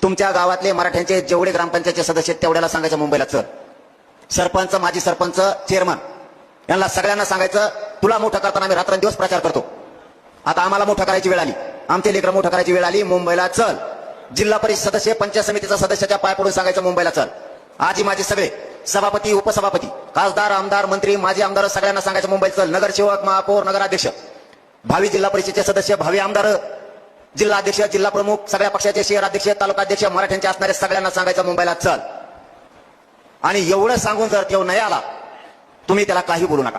तुमच्या गावातले मराठ्यांचे जेवढे ग्रामपंचायतचे सदस्य आहेत तेवढ्याला सांगायचं मुंबईला चल. सरपंच, माजी सरपंच, चेअरमन यांना सगळ्यांना सांगायचं तुला मोठं करताना आम्ही रात्रंदिवस प्रचार करतो. आता आम्हाला मोठं करायची वेळ आली, आमचे लेकरं मोठं करायची वेळ आली, मुंबईला चल. जिल्हा परिषद सदस्य, पंचायत समितीचा सदस्याच्या पाय पडून सांगायचं मुंबईला चल. आजी माझे सगळे सभापती, उपसभापती, खासदार, आमदार, मंत्री, माजी आमदार सगळ्यांना सांगायचं मुंबईला चल. नगरसेवक, महापौर, नगराध्यक्ष, भावी जिल्हा परिषदेचे सदस्य, भावी आमदार, जिल्हा अध्यक्ष, जिल्हा प्रमुख, सगळ्या पक्षाचे शहर अध्यक्ष, तालुका अध्यक्ष, मराठ्यांचे असणारे सगळ्यांना सांगायचं मुंबईला चल. आणि एवढं सांगून जर तो नाही आला, तुम्ही त्याला काही बोलू नका.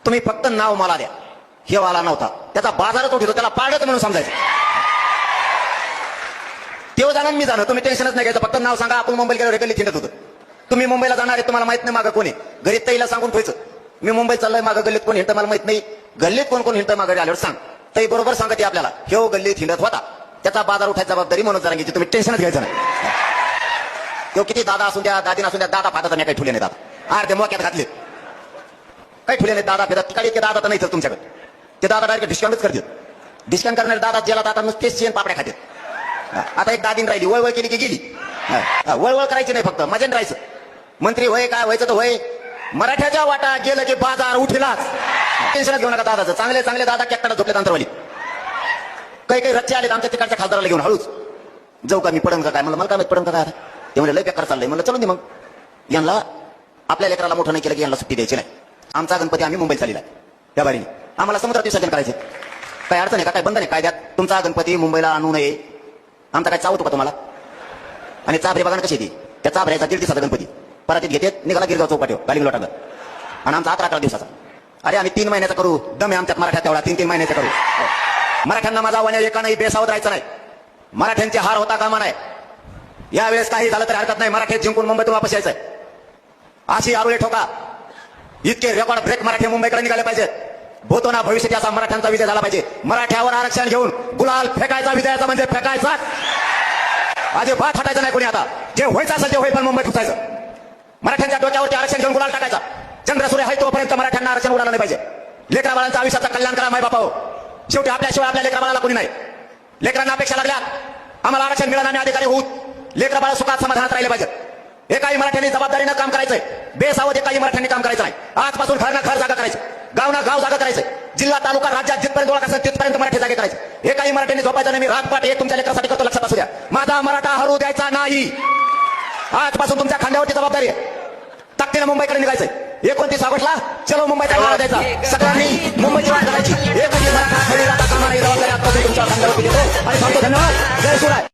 तुम्ही फक्त नाव मला द्या. हे वाला नव्हता, त्याचा बाजारच उठतो, त्याला पाडत म्हणून समजायचं. तेव्हा जाणार मी जाणार, तुम्ही टेन्शनच नाही घ्यायचं. फक्त नाव सांगा. आपण मुंबईला गेलो, गल्लीत हिंडत होतं. तुम्ही मुंबईला जाणार आहे, तुम्हाला माहित नाही मागं कोणी. घरी तईला सांगून ठेवायचं मी मुंबईत चाललोय, मागं गल्लीत कोण हिंडतं मला माहित नाही. गल्लीत कोण कोण हिंडतं मागं आल्यावर सांग. तई बरोबर सांगते आपल्याला हे गल्लीत हिंडत होता, त्याचा बाजार उठायची जबाबदारी म्हणून जरा घ्यायची. तुम्ही टेन्शनच घ्यायचं नाही. तो किती दादा असून द्या, दादी नसून द्या, दादा फाटा नाही, काही ठुले नाही दादा. अर्धे मोक्यात घातले, काही ठुले नाही दादा फिरत. तिकडे इतके दादा तर नाही तुमच्याकडे. ते दादा डायरेक्ट डिस्काउंटच करतात. डिस्काउंट करणारे दादा ज्याला दादा नुसतेच चेन पापड्या खातात. आता एक दादीन राहिली, वळवळ केली की गेली. वळवळ करायची नाही, फक्त मजेन राहायचं. मंत्री होय, काय व्हायचं तर होय. मराठ्याच्या वाटा गेलं की बाजार उठलाच. टेन्शनच घेऊ नका दादाचं. चांगले चांगले दादा कॅक्टाला झोपले अंतरवाली. काही काही रच्चे आले आमच्या तिकडच्या खासदाराला घेऊन. हळूच जाऊ का मी, पडन का काय, मला काय माहित पडन का काय. ते म्हणजे लय बेकार चाललंय. म्हणलं चलून दे मग. यांना आपल्या लेकराला मोठं नाही केलं की यांना सुट्टी द्यायची नाही. आमचा गणपती आम्ही मुंबईत चाललेला आहे त्या बारीने. आम्हाला समुद्रात विसर्जन करायचे. काय अडचण आहे का, काय बंधन आहे कायद्यात? तुमचा गणपती मुंबईला आणू नये. आमचा काय चावतो का तुम्हाला? आणि चाभरे बघा कशी येते. त्या चाभऱ्याचा 1.5 दिवसाचा गणपती परत घेते, निघाला गिरगाव चौपाटीवर गाली लोटांना. आणि आमचा 11 दिवसाचा. अरे आम्ही 3 महिन्याचा करू. दम आहे आमच्यात मराठ्यात तेवढा. 3 महिन्याचा करू. मराठ्यांना माझा आव्हान एका नाही, बेसावत राहायचं नाही. मराठ्यांचे हार होता कामा नाही. यावेळेस काही झालं तरी हरकत नाही. मराठे जिंकून मुंबईतून वापस यायचंय. अशी आरुळे ठोका. इतके रेकॉर्ड ब्रेक मराठी मुंबईकडे निघाले पाहिजेत. भूतोना भविष्यात असा मराठ्यांचा विजय झाला पाहिजे. मराठ्यावर आरक्षण घेऊन गुलाल फेकायचा, विजयाचा म्हणजे फेकायचा. अजिबात हटायचं नाही कोणी. आता जे व्हायचं असेल ते होईल, पण मुंबईत उठायचं. मराठ्यांच्या डोक्यावरती आरक्षण घेऊन गुलाल टाकायचा. चंद्रसूर्य आहे तोपर्यंत मराठ्यांना आरक्षण उडालं नाही पाहिजे. लेकरा बाळांच्या आयुष्याचं कल्याण करा माय बापाओ. शेवटी आपल्याशिवाय आपल्या लेकरा बाळाला कोणी नाही. लेकरांना अपेक्षा लागल्या आम्हाला आरक्षण मिळालं आणि अधिकारी होऊन लेकरा बाळा सुखात समाधानात राहिले पाहिजे. एकाही मराठ्यांनी जबाबदारीनं काम करायचंय. बेसावध एकाही मराठ्यांनी काम करायचं नाही. आजपासून घर ना घर जागा करायचं, गाव ना गाव जागा करायचं. जिल्हा तालुका राज्यात जिथपर्यंत ओळख असेल तिथपर्यंत मराठी जागे करायचे. एकाही मराठ्यांनी झोपायचं नाही. मी रातपाट एक तुमच्या लेकरासाठी करतो, लक्षात असू द्या. माझा मराठा हरू द्यायचा नाही. आजपासून तुमच्या खांद्यावरती जबाबदारी आहे. ताकदीनं मुंबईकडे निघायचंय. 29 ऑगस्टला चलो मुंबईचा नारा द्यायचा. सगळ्यांनी मुंबईची वाट करायची. एकही मराठा जबाबदारी आजपासून तुमच्या खांद्यावरती घेतो आणि सांगतो धन्यवाद. जय शिवराय.